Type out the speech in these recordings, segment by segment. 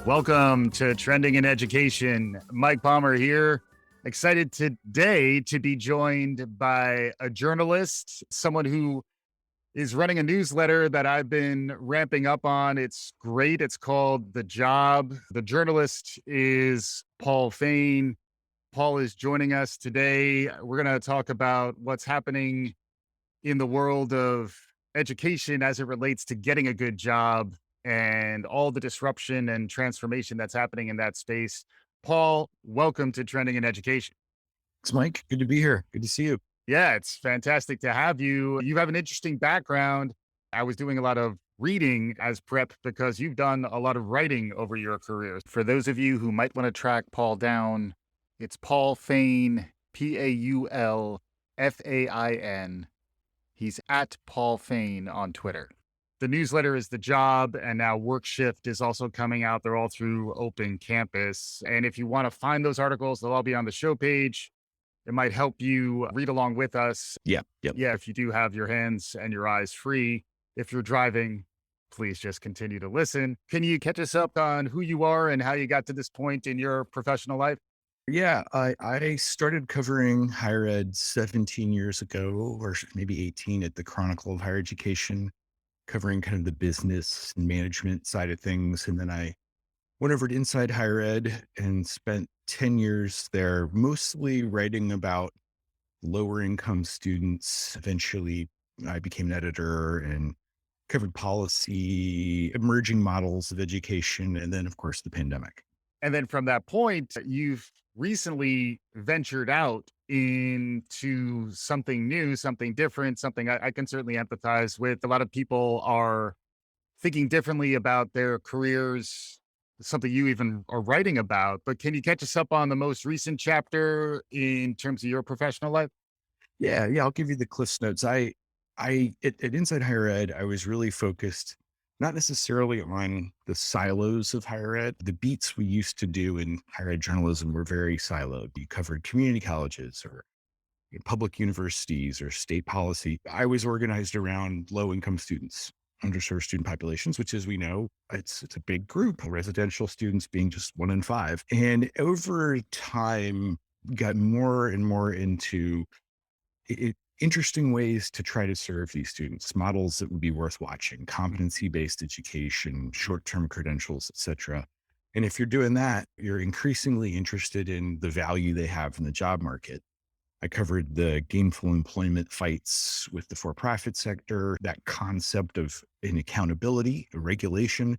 Welcome to Trending in Education. Mike Palmer here. Excited today to be joined by a journalist, someone who is running a newsletter that I've been ramping up on. It's great. It's called The Job. The journalist is Paul Fain. Paul is joining us today. We're going to talk about what's happening in the world of education as it relates to getting a good job and all the disruption and transformation that's happening in that space. Paul, welcome to Trending in Education. Thanks, Mike. Good to be here. Good to see you. Yeah, it's fantastic to have you. You have an interesting background. I was doing a lot of reading as prep because you've done a lot of writing over your career. For those of you who might want to track Paul down, it's Paul Fain, Paulfain. He's at Paul Fain on Twitter. The newsletter is The Job, and now Work Shift is also coming out. They're all through Open Campus. And if you want to find those articles, they'll all be on the show page. It might help you read along with us. Yep. Yeah, if you do have your hands and your eyes free. If you're driving, please just continue to listen. Can you catch us up on who you are and how you got to this point in your professional life? Yeah, I started covering higher ed 17 years ago, or maybe 18 at the Chronicle of Higher Education, covering kind of the business and management side of things. And then I went over to Inside Higher Ed and spent 10 years there, mostly writing about lower income students. Eventually, I became an editor and covered policy, emerging models of education, and then, of course, the pandemic. And then from that point, you've recently ventured out into something new, something different, something I can certainly empathize with. A lot of people are thinking differently about their careers, something you even are writing about. But can you catch us up on the most recent chapter in terms of your professional life? Yeah, I'll give you the Cliffs Notes. At Inside Higher Ed, I was really focused not necessarily on the silos of higher ed. The beats we used to do in higher ed journalism were very siloed. You covered community colleges or public universities or state policy. I was organized around low income students, underserved student populations, which, as we know, it's a big group, residential students being just 1 in 5. And over time, got more and more into interesting ways to try to serve these students, models that would be worth watching, competency-based education, short-term credentials, et cetera. And if you're doing that, you're increasingly interested in the value they have in the job market. I covered the gainful employment fights with the for-profit sector, that concept of an accountability, a regulation.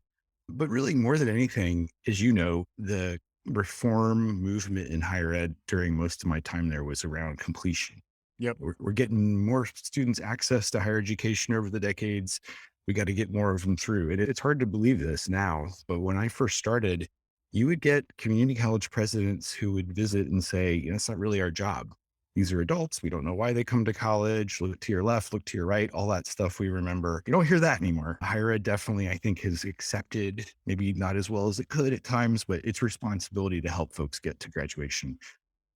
But really, more than anything, as you know, the reform movement in higher ed during most of my time there was around completion. Yep. We're getting more students access to higher education over the decades. We got to get more of them through. And it's hard to believe this now, but when I first started, you would get community college presidents who would visit and say, it's not really our job. These are adults. We don't know why they come to college. Look to your left, look to your right, all that stuff we remember. You don't hear that anymore. Higher ed definitely, I think, has accepted, maybe not as well as it could at times, but its responsibility to help folks get to graduation.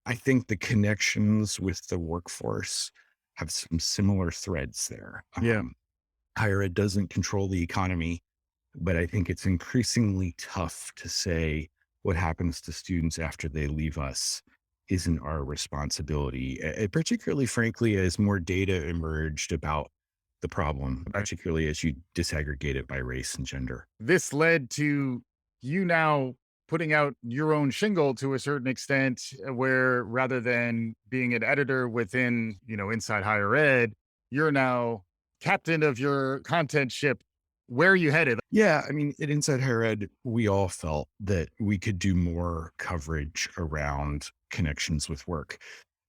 I think the connections with the workforce have some similar threads there. Yeah. Higher ed doesn't control the economy, but I think it's increasingly tough to say what happens to students after they leave us isn't our responsibility, particularly, frankly, as more data emerged about the problem, particularly as you disaggregate it by race and gender. This led to you now putting out your own shingle to a certain extent, where rather than being an editor within, Inside Higher Ed, you're now captain of your content ship. Where are you headed? Yeah, I mean, at Inside Higher Ed, we all felt that we could do more coverage around connections with work.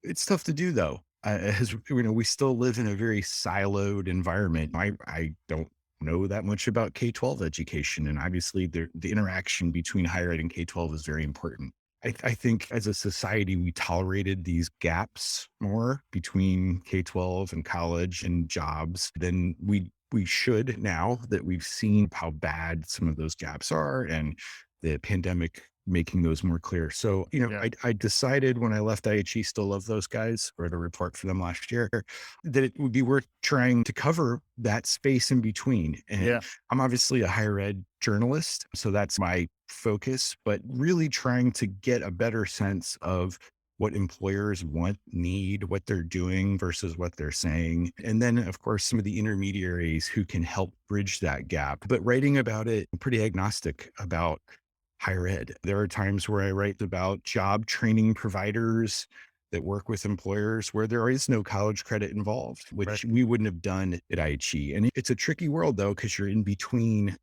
It's tough to do, though. As we still live in a very siloed environment. I don't know that much about K-12 education, and obviously the interaction between higher ed and K-12 is very important. I think as a society, we tolerated these gaps more between K-12 and college and jobs than we should now that we've seen how bad some of those gaps are. And the pandemic making those more clear. So, Yeah. I decided when I left IHE, still love those guys, wrote a report for them last year, that it would be worth trying to cover that space in between. And Yeah. I'm obviously a higher ed journalist, so that's my focus, but really trying to get a better sense of what employers want, need, what they're doing versus what they're saying. And then, of course, some of the intermediaries who can help bridge that gap. But writing about it, I'm pretty agnostic about higher ed. There are times where I write about job training providers that work with employers where there is no college credit involved, Right. which we wouldn't have done at IHE. And it's a tricky world, though, because you're in between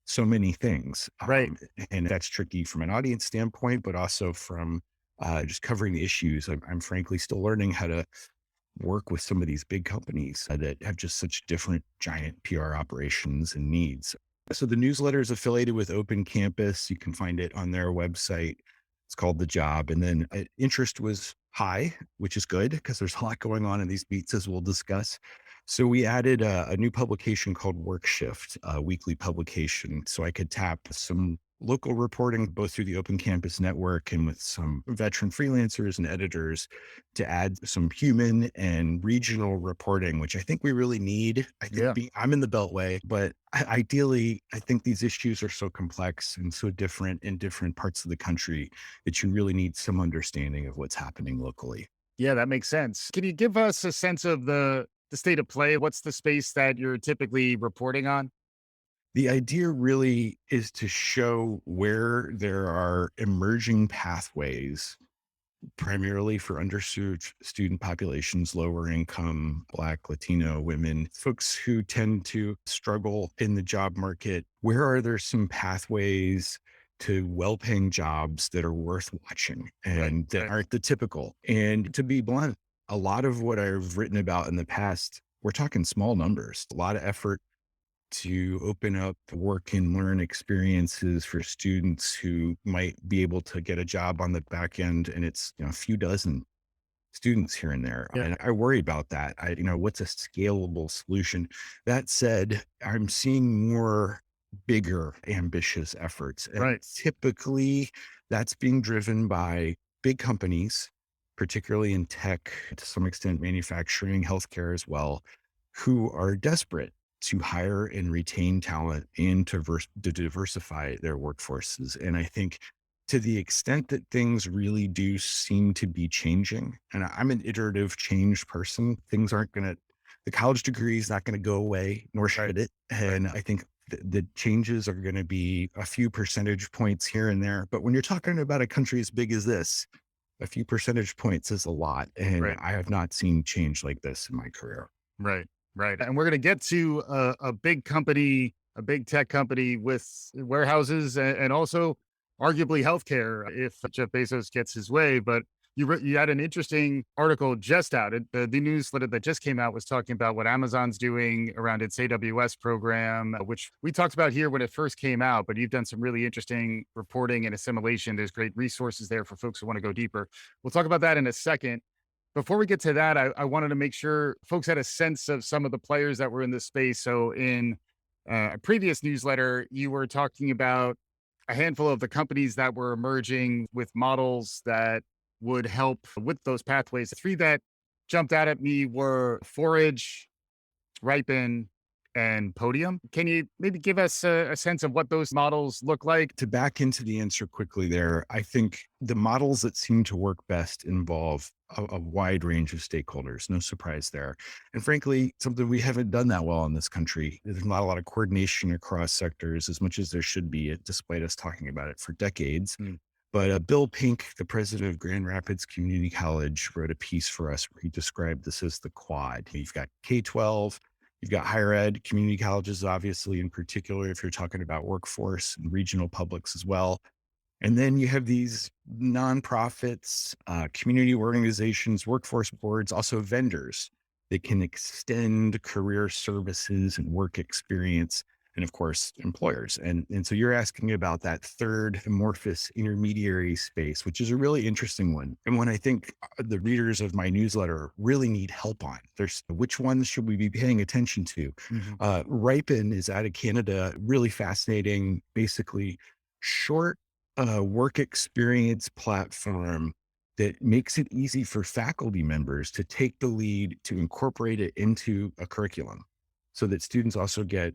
so many things. Right. And that's tricky from an audience standpoint, but also from just covering the issues. I'm frankly still learning how to work with some of these big companies that have just such different giant PR operations and needs. So the newsletter is affiliated with Open Campus. You can find it on their website. It's called The Job. And then interest was high, which is good because there's a lot going on in these beats as we'll discuss. So we added a new publication called Work Shift, a weekly publication. So I could tap some local reporting both through the Open Campus network and with some veteran freelancers and editors to add some human and regional reporting, which I think we really need. I think Yeah. I'm in the Beltway, but ideally, I think these issues are so complex and so different in different parts of the country that you really need some understanding of what's happening locally. Yeah, that makes sense. Can you give us a sense of the state of play? What's the space that you're typically reporting on? The idea really is to show where there are emerging pathways primarily for underserved student populations, lower income, Black, Latino women, folks who tend to struggle in the job market. Where are there some pathways to well paying jobs that are worth watching Right. and that Right. aren't the typical? And to be blunt, a lot of what I've written about in the past, we're talking small numbers, a lot of effort to open up work and learn experiences for students who might be able to get a job on the back end. And it's, a few dozen students here and there. Yeah. And I worry about that. What's a scalable solution? That said, I'm seeing more bigger, ambitious efforts. And Right. typically that's being driven by big companies, particularly in tech, to some extent, manufacturing, healthcare as well, who are desperate to hire and retain talent and to diversify their workforces. And I think to the extent that things really do seem to be changing, and I'm an iterative change person, things aren't going to, the college degree is not going to go away, nor Right. should it. Right. And I think the changes are going to be a few percentage points here and there. But when you're talking about a country as big as this, a few percentage points is a lot. And Right. I have not seen change like this in my career. Right, right. And we're going to get to a big company, a big tech company with warehouses and also arguably healthcare if Jeff Bezos gets his way. But you had an interesting article just out. The newsletter that just came out was talking about what Amazon's doing around its AWS program, which we talked about here when it first came out. But you've done some really interesting reporting and assimilation. There's great resources there for folks who want to go deeper. We'll talk about that in a second. Before we get to that, I wanted to make sure folks had a sense of some of the players that were in this space. So, in a previous newsletter, you were talking about a handful of the companies that were emerging with models that would help with those pathways. The three that jumped out at me were Forage, Ripen, and Podium. Can you maybe give us a sense of what those models look like? To back into the answer quickly there, I think the models that seem to work best involve a wide range of stakeholders. No surprise there. And frankly, something we haven't done that well in this country. There's not a lot of coordination across sectors as much as there should be, despite us talking about it for decades. Mm. But Bill Pink, the president of Grand Rapids Community College, wrote a piece for us where he described this as the quad. You've got K-12, you've got higher ed, community colleges, obviously, in particular, if you're talking about workforce and regional publics as well. And then you have these nonprofits, community organizations, workforce boards, also vendors that can extend career services and work experience. And of course, employers. And so you're asking about that third amorphous intermediary space, which is a really interesting one. And one I think the readers of my newsletter really need help on. There's which ones should we be paying attention to? Mhm. Ripen is out of Canada, really fascinating, basically short a work experience platform that makes it easy for faculty members to take the lead to incorporate it into a curriculum so that students also get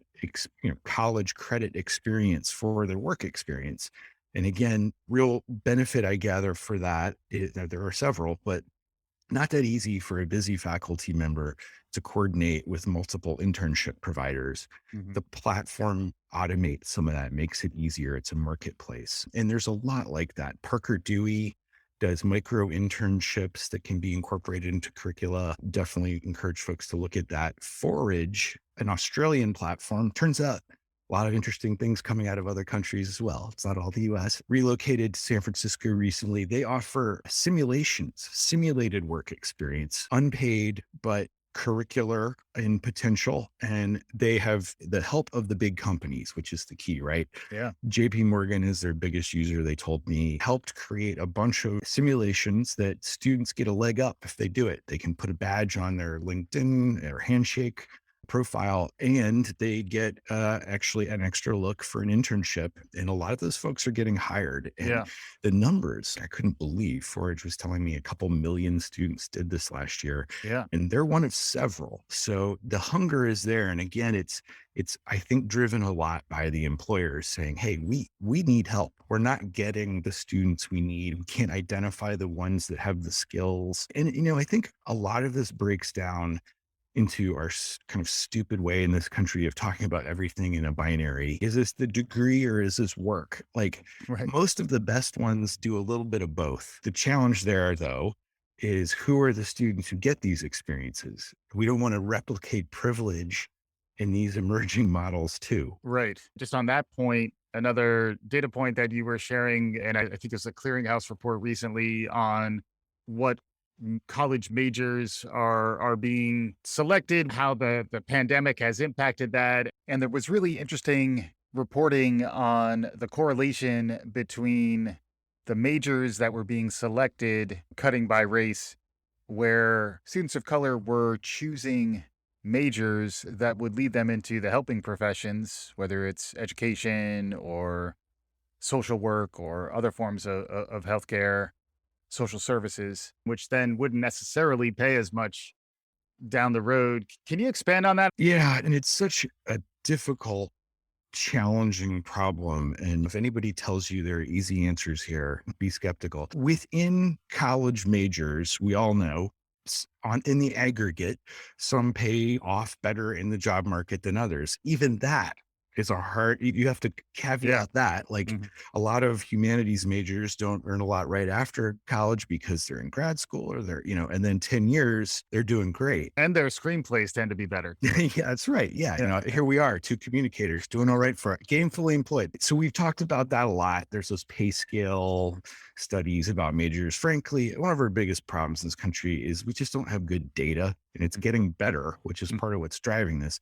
college credit experience for their work experience. And again, real benefit I gather for that is that there are several, but not that easy for a busy faculty member to coordinate with multiple internship providers. Mhm. The platform automates some of that, makes it easier. It's a marketplace. And there's a lot like that. Parker Dewey does micro internships that can be incorporated into curricula. Definitely encourage folks to look at that. Forage, an Australian platform, turns out a lot of interesting things coming out of other countries as well. It's not all the US. Relocated to San Francisco recently. They offer simulations, simulated work experience, unpaid, but curricular in potential. And they have the help of the big companies, which is the key, right? Yeah. JP Morgan is their biggest user. They told me helped create a bunch of simulations that students get a leg up if they do it. They can put a badge on their LinkedIn or handshake profile and they get actually an extra look for an internship. And a lot of those folks are getting hired. And Yeah. the numbers, I couldn't believe. Forage was telling me a couple million students did this last year, Yeah. and they're one of several. So the hunger is there. And again, it's I think driven a lot by the employers saying, hey, we need help. We're not getting the students we need. We can't identify the ones that have the skills. And I think a lot of this breaks down into our kind of stupid way in this country of talking about everything in a binary. Is this the degree or is this work? Like Right. most of the best ones do a little bit of both. The challenge there, though, is who are the students who get these experiences? We don't want to replicate privilege in these emerging models, too. Right. Just on that point, another data point that you were sharing, and I think it's a clearinghouse report recently on what college majors are being selected, how the pandemic has impacted that. And there was really interesting reporting on the correlation between the majors that were being selected, cutting by race, where students of color were choosing majors that would lead them into the helping professions, whether it's education or social work or other forms of healthcare, social services, which then wouldn't necessarily pay as much down the road. Can you expand on that? Yeah. And it's such a difficult, challenging problem. And if anybody tells you there are easy answers here, be skeptical. Within college majors, we all know in the aggregate, some pay off better in the job market than others. Even that is a hard, you have to Yeah. caveat that. Like Mhm. a lot of humanities majors don't earn a lot right after college because they're in grad school or and then 10 years, they're doing great. And their screenplays tend to be better too. Yeah, that's right. Yeah. Yeah. Here we are, two communicators doing all right for gainfully employed. So we've talked about that a lot. There's those pay scale studies about majors. Frankly, one of our biggest problems in this country is we just don't have good data and it's getting better, which is Mhm. part of what's driving this.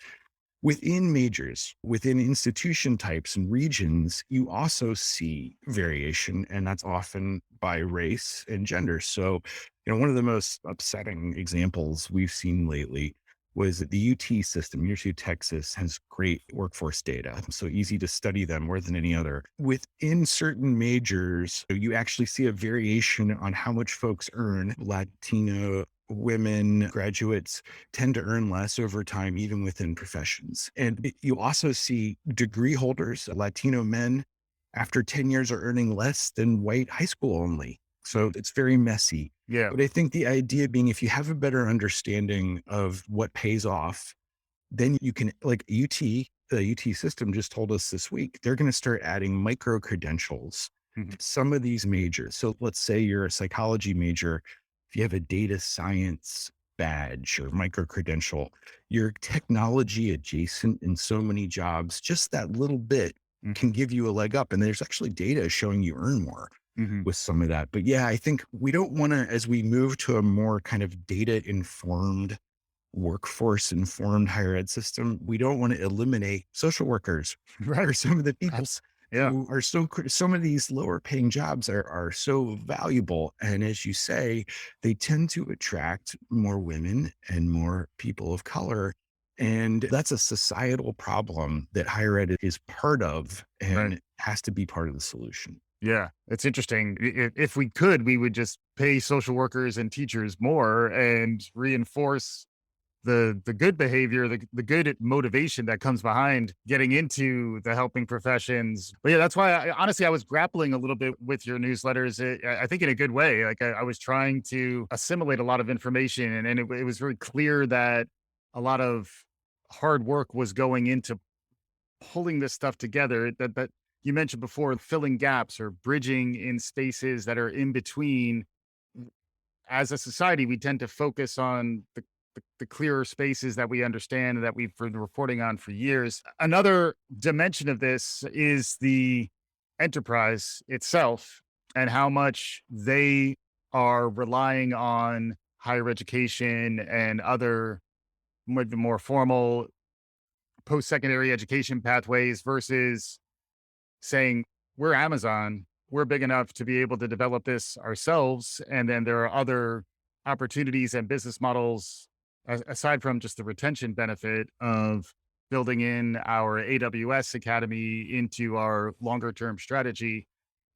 Within majors, within institution types and regions, you also see variation, and that's often by race and gender. So, one of the most upsetting examples we've seen lately was that the UT system, University of Texas, has great workforce data. So easy to study them more than any other. Within certain majors, you actually see a variation on how much folks earn. Latino women graduates tend to earn less over time, even within professions. And you also see degree holders, Latino men, after 10 years are earning less than white high school only. So it's very messy. Yeah. But I think the idea being if you have a better understanding of what pays off, then you can, like the UT system just told us this week, they're going to start adding micro credentials Mhm. to some of these majors. So let's say you're a psychology major. If you have a data science badge or micro credential, you're technology adjacent in so many jobs. Just that little bit Mhm. can give you a leg up. And there's actually data showing you earn more Mhm. with some of that. But yeah, I think we don't want to, as we move to a more kind of data informed workforce informed higher ed system, we don't want to eliminate social workers Right. or some of the people Abs Yeah. who are some of these lower paying jobs are so valuable. And as you say, they tend to attract more women and more people of color. And that's a societal problem that higher ed is part of Right. and has to be part of the solution. Yeah, it's interesting. If we could, we would just pay social workers and teachers more and reinforce the good behavior, the good motivation that comes behind getting into the helping professions. But yeah, that's why honestly I was grappling a little bit with your newsletters. I think in a good way. Like I was trying to assimilate a lot of information, and it was very clear that a lot of hard work was going into pulling this stuff together. That you mentioned before, filling gaps or bridging in spaces that are in between. As a society, we tend to focus on the clearer spaces that we understand and that we've been reporting on for years. Another dimension of this is the enterprise itself and how much they are relying on higher education and other more formal post-secondary education pathways versus saying, we're Amazon, we're big enough to be able to develop this ourselves. And then there are other opportunities and business models aside from just the retention benefit of building in our AWS Academy into our longer term strategy.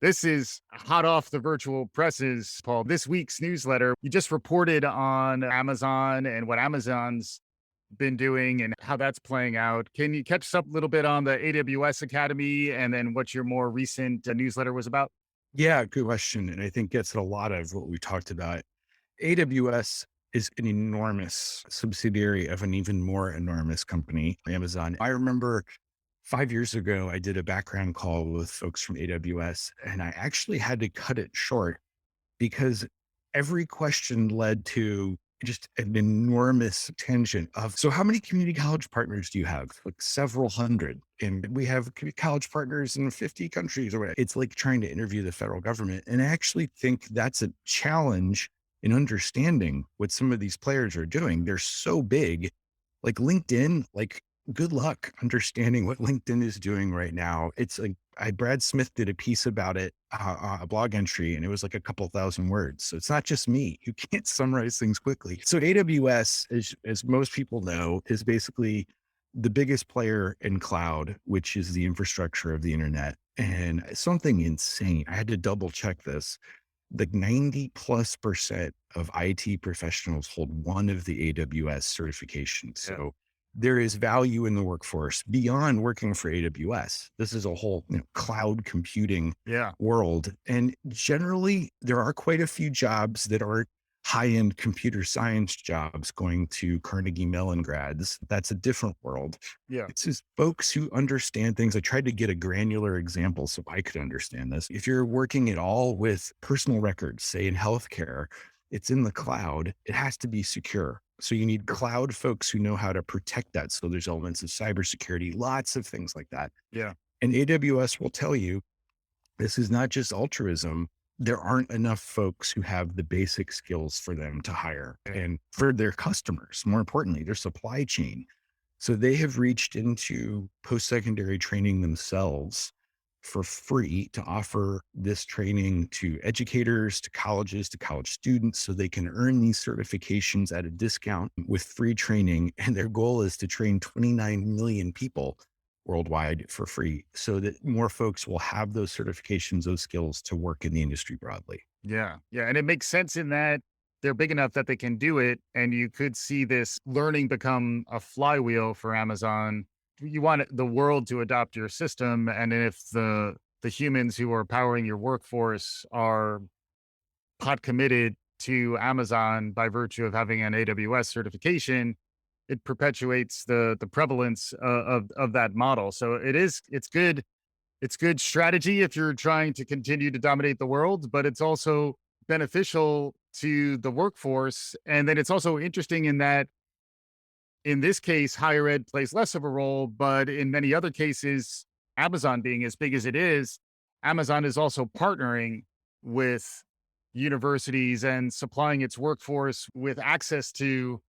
This is hot off the virtual presses, Paul. This week's newsletter, you just reported on Amazon and what Amazon's been doing and how that's playing out. Can you catch us up a little bit on the AWS Academy and then what your more recent newsletter was about? Yeah, good question. And I think gets at a lot of what we talked about. AWS is an enormous subsidiary of an even more enormous company, Amazon. I remember 5 years ago, I did a background call with folks from AWS, and I actually had to cut it short because every question led to just an enormous tangent of, so how many community college partners do you have? Like several hundred. And we have college partners in 50 countries or whatever. It's like trying to interview the federal government. And I actually think that's a challenge in understanding what some of these players are doing. They're so big, like LinkedIn, like good luck understanding what LinkedIn is doing right now. It's like Brad Smith did a piece about it, a blog entry, and it was like a couple thousand words. So it's not just me. You can't summarize things quickly. So AWS, as most people know, is basically the biggest player in cloud, which is the infrastructure of the internet. And something insane. I had to double check this. Like 90+% of IT professionals hold one of the AWS certifications. Yeah. So there is value in the workforce beyond working for AWS. This is a whole cloud computing Yeah. world. And generally, there are quite a few jobs that are high-end computer science jobs going to Carnegie Mellon grads. That's a different world. Yeah. It's just folks who understand things. I tried to get a granular example so I could understand this. If you're working at all with personal records, say in healthcare, it's in the cloud, it has to be secure. So you need cloud folks who know how to protect that. So there's elements of cybersecurity, lots of things like that. Yeah. And AWS will tell you this is not just altruism. There aren't enough folks who have the basic skills for them to hire and for their customers, more importantly, their supply chain. So they have reached into post-secondary training themselves for free to offer this training to educators, to colleges, to college students, so they can earn these certifications at a discount with free training. And their goal is to train 29 million people worldwide for free so that more folks will have those certifications, those skills to work in the industry broadly. Yeah. Yeah. And it makes sense in that they're big enough that they can do it. And you could see this learning become a flywheel for Amazon. You want the world to adopt your system. And if the humans who are powering your workforce are pot committed to Amazon by virtue of having an AWS certification, it perpetuates the prevalence of that model. So it's good strategy if you're trying to continue to dominate the world, but it's also beneficial to the workforce. And then it's also interesting in that in this case, higher ed plays less of a role, but in many other cases, Amazon being as big as it is, Amazon is also partnering with universities and supplying its workforce with access to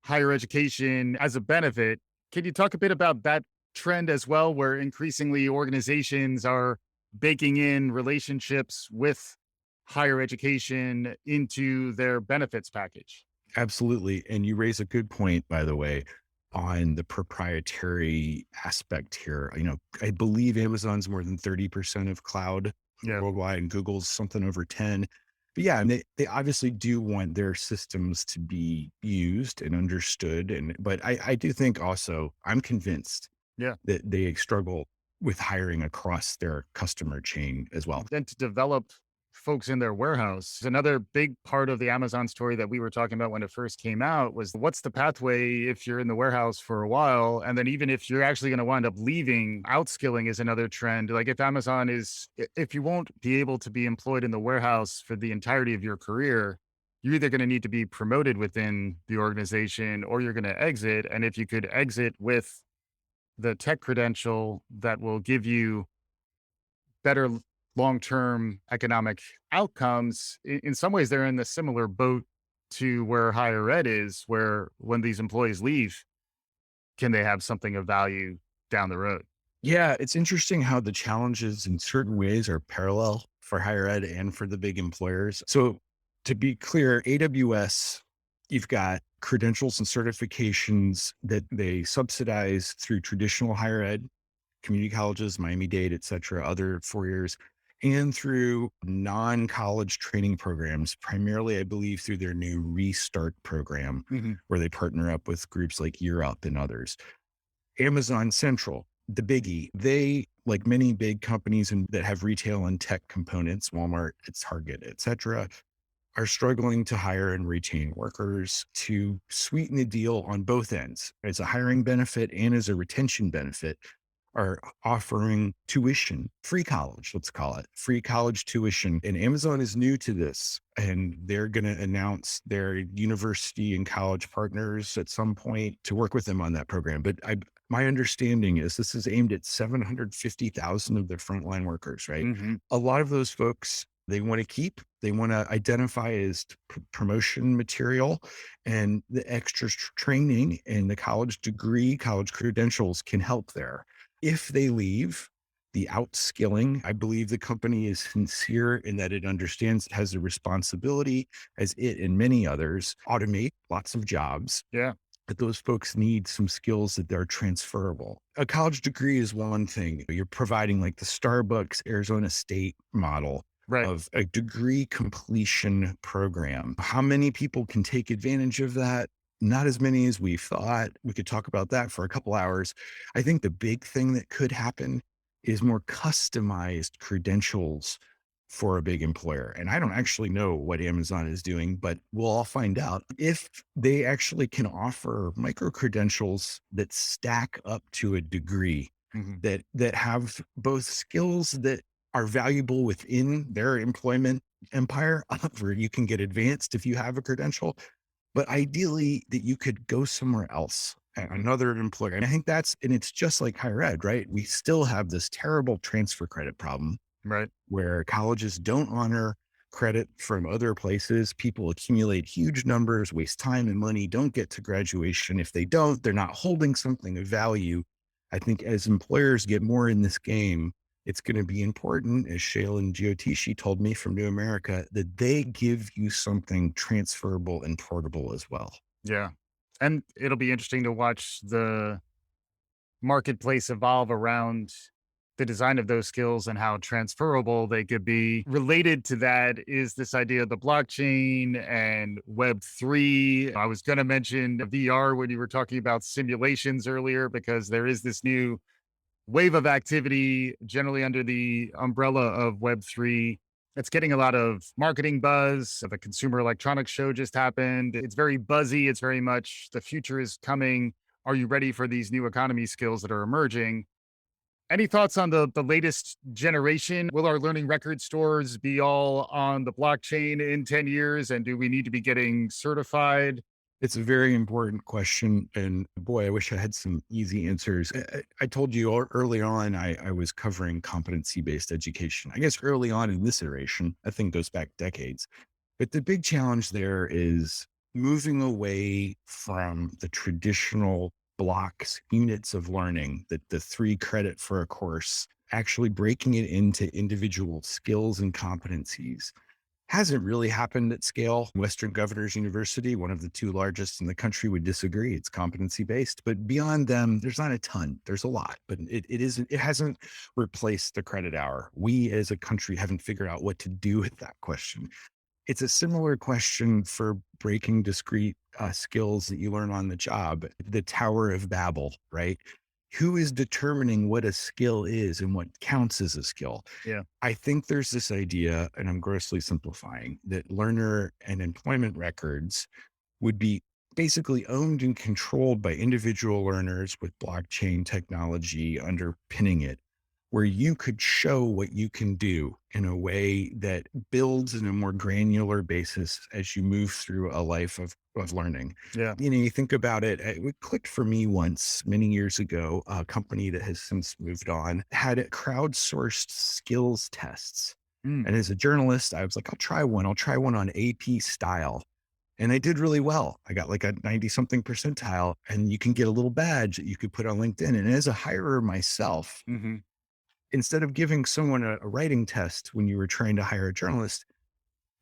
higher education as a benefit. Can you talk a bit about that trend as well, where increasingly organizations are baking in relationships with higher education into their benefits package? Absolutely. And you raise a good point, by the way, on the proprietary aspect here. I believe Amazon's more than 30% of cloud Yeah. worldwide, and Google's something over 10. But yeah, and they obviously do want their systems to be used and understood. But I do think also, I'm convinced Yeah. that they struggle with hiring across their customer chain as well. Then to develop folks in their warehouse. Another big part of the Amazon story that we were talking about when it first came out was what's the pathway if you're in the warehouse for a while? And then even if you're actually going to wind up leaving, outskilling is another trend. Like if Amazon is, if you won't be able to be employed in the warehouse for the entirety of your career, you're either going to need to be promoted within the organization or you're going to exit. And if you could exit with the tech credential that will give you better long-term economic outcomes, in some ways they're in the similar boat to where higher ed is, where when these employees leave, can they have something of value down the road? Yeah, it's interesting how the challenges in certain ways are parallel for higher ed and for the big employers. So, to be clear, AWS, you've got credentials and certifications that they subsidize through traditional higher ed, community colleges, Miami-Dade, et cetera, other 4 years, and through non-college training programs, primarily, I believe, through their new Restart program, Mhm. where they partner up with groups like Year Up and others. Amazon Central, the biggie, they, like many big companies that have retail and tech components, Walmart, Target, et cetera, are struggling to hire and retain workers to sweeten the deal on both ends as a hiring benefit and as a retention benefit, are offering tuition, free college, let's call it free college tuition. And Amazon is new to this, and they're going to announce their university and college partners at some point to work with them on that program. But my understanding is this is aimed at 750,000 of their frontline workers, right? Mhm. A lot of those folks they want to keep, they want to identify as promotion material, and the extra training and the college degree, college credentials can help there. If they leave, the outskilling, I believe the company is sincere in that it understands it has a responsibility, as it and many others automate lots of jobs, Yeah. but those folks need some skills that are transferable. A college degree is one thing. You're providing like the Starbucks, Arizona State model Right. of a degree completion program. How many people can take advantage of that? Not as many as we thought. We could talk about that for a couple hours. I think the big thing that could happen is more customized credentials for a big employer. And I don't actually know what Amazon is doing, but we'll all find out if they actually can offer micro credentials that stack up to a degree, Mhm. that have both skills that are valuable within their employment empire, where you can get advanced if you have a credential, but ideally that you could go somewhere else, another employer. And I think and it's just like higher ed, right? We still have this terrible transfer credit problem Right. where colleges don't honor credit from other places. People accumulate huge numbers, waste time and money, don't get to graduation. If they don't, they're not holding something of value. I think as employers get more in this game, it's going to be important, as Shale and Giotishi told me from New America, that they give you something transferable and portable as well. Yeah. And it'll be interesting to watch the marketplace evolve around the design of those skills and how transferable they could be. Related to that is this idea of the blockchain and Web3. I was going to mention VR when you were talking about simulations earlier, because there is this new wave of activity generally under the umbrella of Web3. It's getting a lot of marketing buzz. The Consumer Electronics Show just happened. It's very buzzy. It's very much the future is coming. Are you ready for these new economy skills that are emerging? Any thoughts on the latest generation? Will our learning record stores be all on the blockchain in 10 years? And do we need to be getting certified? It's a very important question. And boy, I wish I had some easy answers. I told you early on, I was covering competency based education. I guess early on in this iteration, I think goes back decades. But the big challenge there is moving away from the traditional blocks, units of learning, that the 3 credit for a course, actually breaking it into individual skills and competencies, hasn't really happened at scale. Western Governors University, one of the two largest in the country, would disagree. It's competency based, but beyond them, there's not a ton. There's a lot, but it hasn't replaced the credit hour. We as a country haven't figured out what to do with that question. It's a similar question for breaking discrete skills that you learn on the job, the Tower of Babel, right? Who is determining what a skill is and what counts as a skill? Yeah. I think there's this idea, and I'm grossly simplifying, that learner and employment records would be basically owned and controlled by individual learners with blockchain technology underpinning it, where you could show what you can do in a way that builds in a more granular basis as you move through a life of learning. Yeah. You think about it, it clicked for me once many years ago. A company that has since moved on had crowdsourced skills tests. Mm. And as a journalist, I was like, I'll try one. I'll try one on AP style. And I did really well. I got like a 90 something percentile, and you can get a little badge that you could put on LinkedIn. And as a hirer myself, Hmm. instead of giving someone a writing test when you were trying to hire a journalist,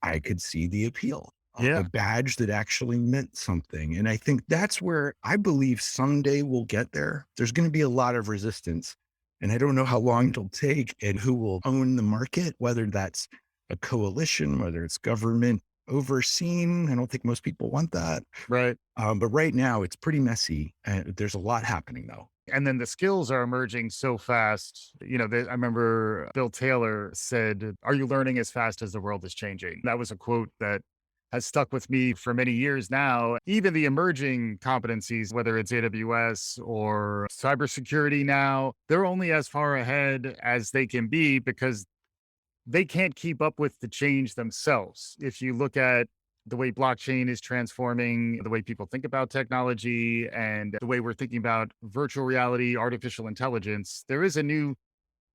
I could see the appeal of a Yeah. badge that actually meant something. And I think that's where I believe someday we'll get there. There's going to be a lot of resistance. And I don't know how long it'll take and who will own the market, whether that's a coalition, whether it's government overseen. I don't think most people want that. Right. But right now it's pretty messy. And there's a lot happening though. And then the skills are emerging so fast. I remember Bill Taylor said, "Are you learning as fast as the world is changing?" That was a quote that has stuck with me for many years now. Even the emerging competencies, whether it's AWS or cybersecurity now, they're only as far ahead as they can be because they can't keep up with the change themselves. If you look at the way blockchain is transforming the way people think about technology and the way we're thinking about virtual reality, artificial intelligence, there is a new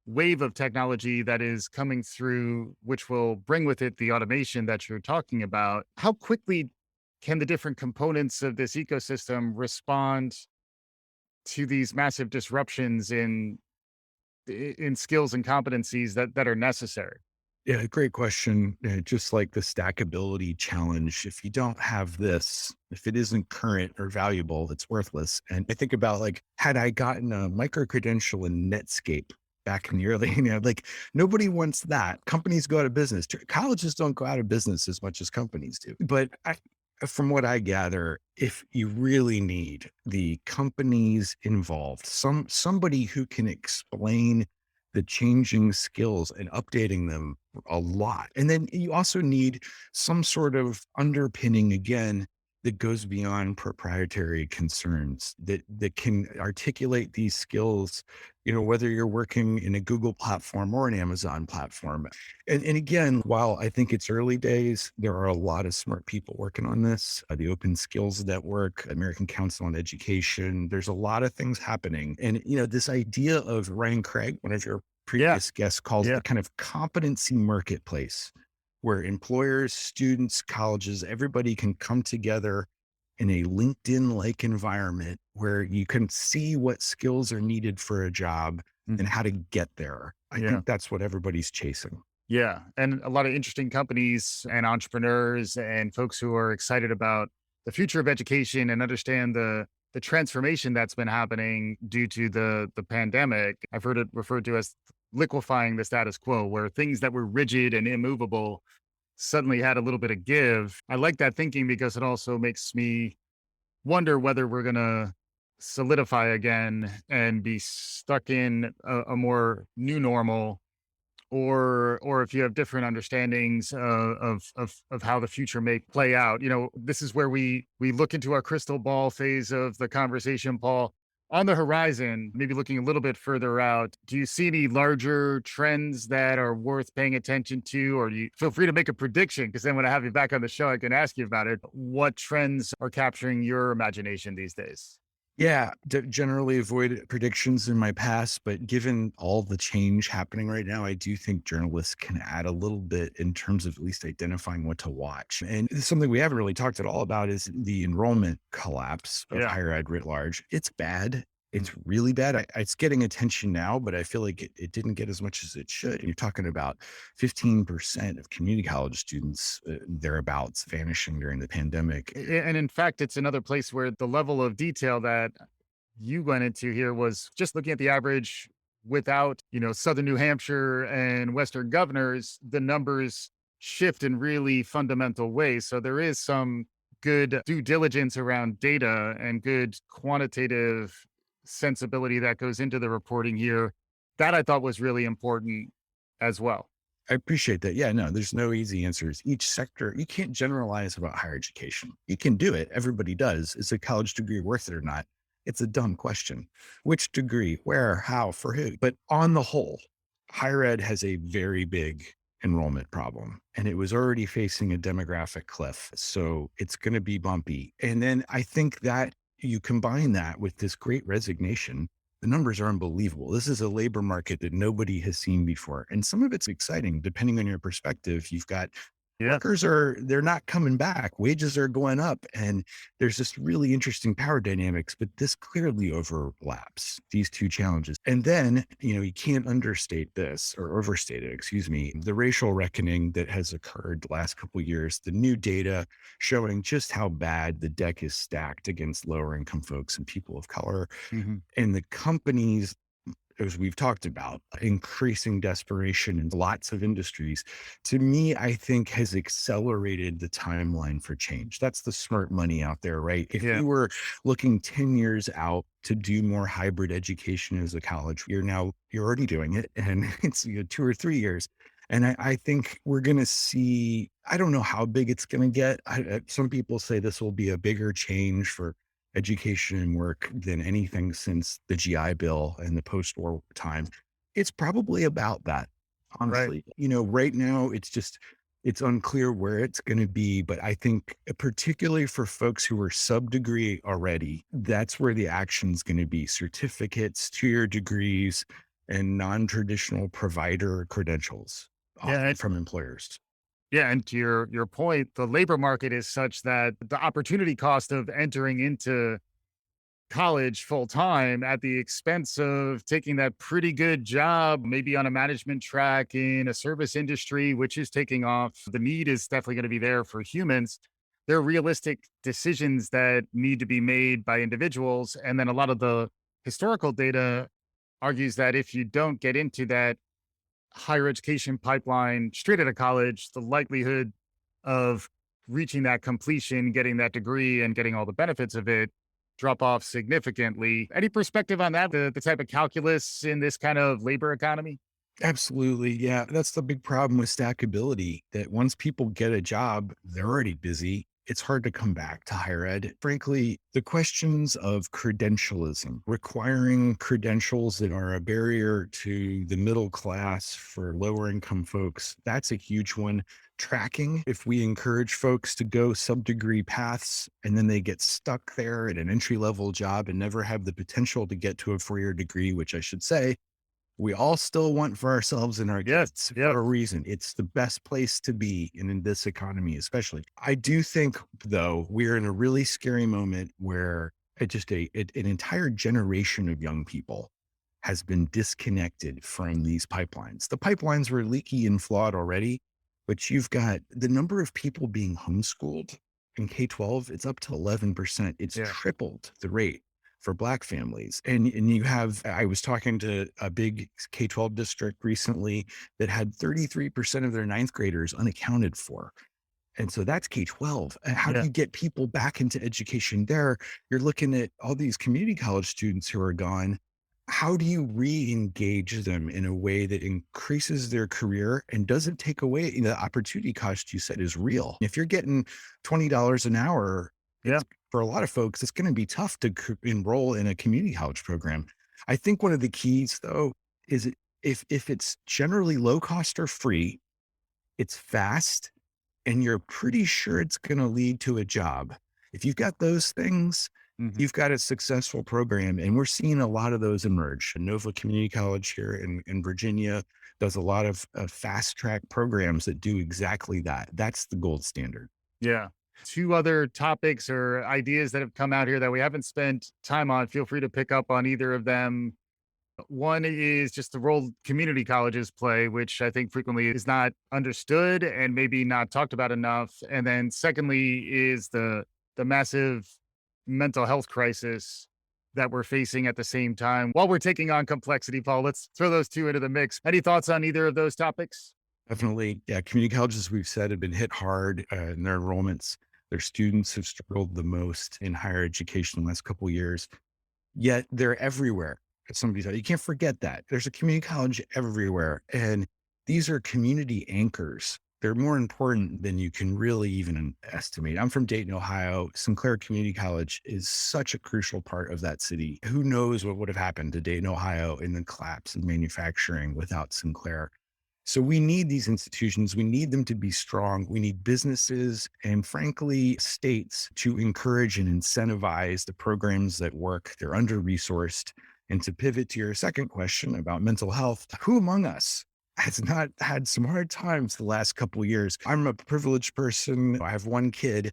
wave of technology that is coming through, which will bring with it the automation that you're talking about. How quickly can the different components of this ecosystem respond to these massive disruptions in skills and competencies that are necessary? Yeah, great question. Just like the stackability challenge, if you don't have this, if it isn't current or valuable, it's worthless. And I think about like, had I gotten a micro credential in Netscape back in the early, like nobody wants that. Companies go out of business. Colleges don't go out of business as much as companies do. But from what I gather, if you really need the companies involved, somebody who can explain the changing skills and updating them a lot. And then you also need some sort of underpinning again that goes beyond proprietary concerns that can articulate these skills, whether you're working in a Google platform or an Amazon platform. And again, while I think it's early days, there are a lot of smart people working on this. The Open Skills Network, American Council on Education, there's a lot of things happening. And, this idea of Ryan Craig, one of your Yeah. previous guests calls Yeah. the kind of competency marketplace where employers, students, colleges, everybody can come together in a LinkedIn like environment where you can see what skills are needed for a job and Mhm. how to get there. I Yeah. think that's what everybody's chasing. Yeah. And a lot of interesting companies and entrepreneurs and folks who are excited about the future of education and understand the transformation that's been happening due to the pandemic. I've heard it referred to as liquefying the status quo, where things that were rigid and immovable suddenly had a little bit of give. I like that thinking because it also makes me wonder whether we're gonna solidify again and be stuck in a more new normal, or if you have different understandings of how the future may play out. This is where we look into our crystal ball phase of the conversation, Paul. On the horizon, maybe looking a little bit further out, do you see any larger trends that are worth paying attention to? Or do you feel free to make a prediction? Because then when I have you back on the show, I can ask you about it. What trends are capturing your imagination these days? Yeah, generally avoid predictions in my past, but given all the change happening right now, I do think journalists can add a little bit in terms of at least identifying what to watch. And something we haven't really talked at all about is the enrollment collapse of Yeah. higher ed writ large. It's bad. It's really bad. It's getting attention now, but I feel like it didn't get as much as it should. You're talking about 15% of community college students, thereabouts, vanishing during the pandemic. And in fact, it's another place where the level of detail that you went into here was just looking at the average without, Southern New Hampshire and Western governors, the numbers shift in really fundamental ways. So there is some good due diligence around data and good quantitative sensibility that goes into the reporting here. That I thought was really important as well. I appreciate that. Yeah, no, there's no easy answers. Each sector, you can't generalize about higher education. You can do it. Everybody does. Is a college degree worth it or not? It's a dumb question. Which degree, where, how, for who? But on the whole, higher ed has a very big enrollment problem and it was already facing a demographic cliff. So it's going to be bumpy. And then I think that you combine that with this great resignation, the numbers are unbelievable. This is a labor market that nobody has seen before. And some of it's exciting, depending on your perspective. You've got Yeah. they're not coming back. Wages are going up. And there's this really interesting power dynamics, but this clearly overlaps these two challenges. And then, you can't understate this or overstate it, excuse me, the racial reckoning that has occurred the last couple of years, the new data showing just how bad the deck is stacked against lower income folks and people of color Mhm. and the companies, as we've talked about, increasing desperation in lots of industries, to me, I think has accelerated the timeline for change. That's the smart money out there, right? If Yeah. you were looking 10 years out to do more hybrid education as a college, you're already doing it. And it's 2 or 3 years. And I think we're going to see, I don't know how big it's going to get. Some people say this will be a bigger change for education and work than anything since the GI Bill and the post-war time. It's probably about that, Right. honestly. Right now it's unclear where it's going to be, but I think particularly for folks who are sub-degree already, that's where the action's going to be. Certificates, 2-year degrees, and non-traditional provider credentials, Yeah. often from employers. Yeah, and to your point, the labor market is such that the opportunity cost of entering into college full time at the expense of taking that pretty good job, maybe on a management track in a service industry, which is taking off. The need is definitely going to be there for humans. There are realistic decisions that need to be made by individuals. And then a lot of the historical data argues that if you don't get into that higher education pipeline straight out of college, the likelihood of reaching that completion, getting that degree, and getting all the benefits of it drop off significantly. Any perspective on that? The type of calculus in this kind of labor economy? Absolutely. Yeah. That's the big problem with stackability that once people get a job, they're already busy. It's hard to come back to higher ed. Frankly, the questions of credentialism, requiring credentials that are a barrier to the middle class for lower income folks, that's a huge one. Tracking, if we encourage folks to go sub degree paths and then they get stuck there at an entry level job and never have the potential to get to a 4-year degree, which I should say, we all still want for ourselves and our Yes. kids Yep. for a reason. It's the best place to be in this economy, especially. I do think, though, we're in a really scary moment where an entire generation of young people has been disconnected from these pipelines. The pipelines were leaky and flawed already, but you've got the number of people being homeschooled in K-12, it's up to 11%. It's Yeah. tripled the rate for Black families. And you have, I was talking to a big K-12 district recently that had 33% of their ninth graders unaccounted for. And so that's K-12. How do Yeah. you get people back into education there? You're looking at all these community college students who are gone. How do you re-engage them in a way that increases their career and doesn't take away the opportunity cost you said is real? If you're getting $20 an hour, Yeah. it's for a lot of folks, it's going to be tough to enroll in a community college program. I think one of the keys though is if it's generally low cost or free, it's fast and you're pretty sure it's going to lead to a job. If you've got those things, Mhm. you've got a successful program. And we're seeing a lot of those emerge. Nova Community College here in Virginia does a lot of fast track programs that do exactly that. That's the gold standard. Yeah. Two other topics or ideas that have come out here that we haven't spent time on. Feel free to pick up on either of them. One is just the role community colleges play, which I think frequently is not understood and maybe not talked about enough. And then secondly is the massive mental health crisis that we're facing at the same time while we're taking on complexity. Paul, let's throw those two into the mix. Any thoughts on either of those topics? Definitely. Yeah. Community colleges, we've said, have been hit hard in their enrollments. Their students have struggled the most in higher education the last couple of years, yet they're everywhere. As somebody said, you can't forget that. There's a community college everywhere. And these are community anchors. They're more important than you can really even estimate. I'm from Dayton, Ohio. Sinclair Community College is such a crucial part of that city. Who knows what would have happened to Dayton, Ohio in the collapse of manufacturing without Sinclair? So we need these institutions. We need them to be strong. We need businesses and, frankly, states to encourage and incentivize the programs that work. They're under resourced. And to pivot to your second question about mental health, who among us has not had some hard times the last couple of years? I'm a privileged person. I have one kid,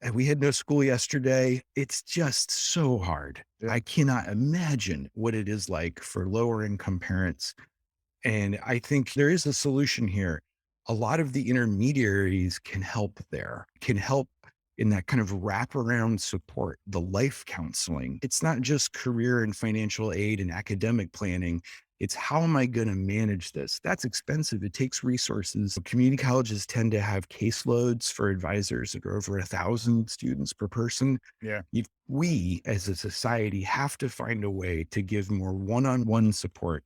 and we had no school yesterday. It's just so hard. Yeah. I cannot imagine what it is like for lower income parents, and I think there is a solution here. A lot of the intermediaries can help there, can help in that kind of wraparound support, the life counseling. It's not just career and financial aid and academic planning. It's how am I going to manage this? That's expensive. It takes resources. Community colleges tend to have caseloads for advisors that are over 1,000 students per person. Yeah. We as a society have to find a way to give more one-on-one support,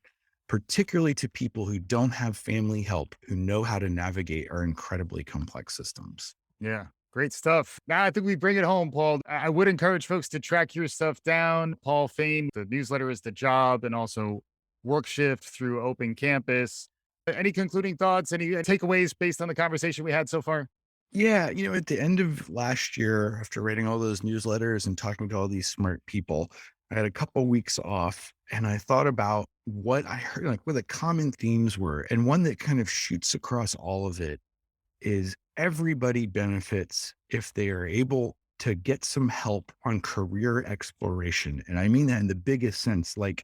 particularly to people who don't have family help, who know how to navigate our incredibly complex systems. Yeah. Great stuff. Now, I think we bring it home, Paul. I would encourage folks to track your stuff down. Paul Fain, the newsletter is The Job, and also Work Shift through Open Campus. Any concluding thoughts? Any takeaways based on the conversation we had so far? Yeah, at the end of last year, after writing all those newsletters and talking to all these smart people, I had a couple weeks off and I thought about what I heard, like what the common themes were. And one that kind of shoots across all of it is everybody benefits if they are able to get some help on career exploration. And I mean that in the biggest sense. Like,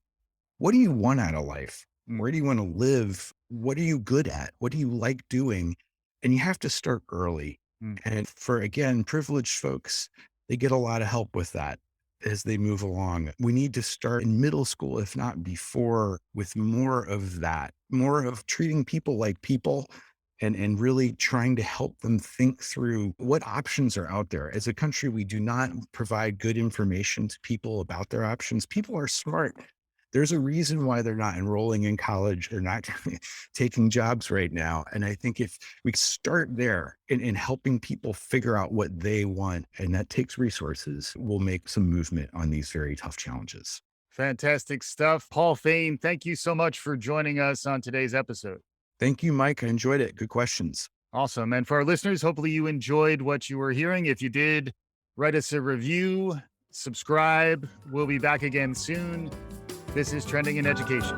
what do you want out of life? Mm. Where do you want to live? What are you good at? What do you like doing? And you have to start early. Mm. And for, again, privileged folks, they get a lot of help with that as they move along. We need to start in middle school, if not before, with more of that, more of treating people like people and really trying to help them think through what options are out there. As a country, we do not provide good information to people about their options. People are smart. There's a reason why they're not enrolling in college. They're not taking jobs right now. And I think if we start there in helping people figure out what they want, and that takes resources, we'll make some movement on these very tough challenges. Fantastic stuff. Paul Fain, thank you so much for joining us on today's episode. Thank you, Mike. I enjoyed it. Good questions. Awesome. And for our listeners, hopefully you enjoyed what you were hearing. If you did, write us a review, subscribe. We'll be back again soon. This is Trending in Education.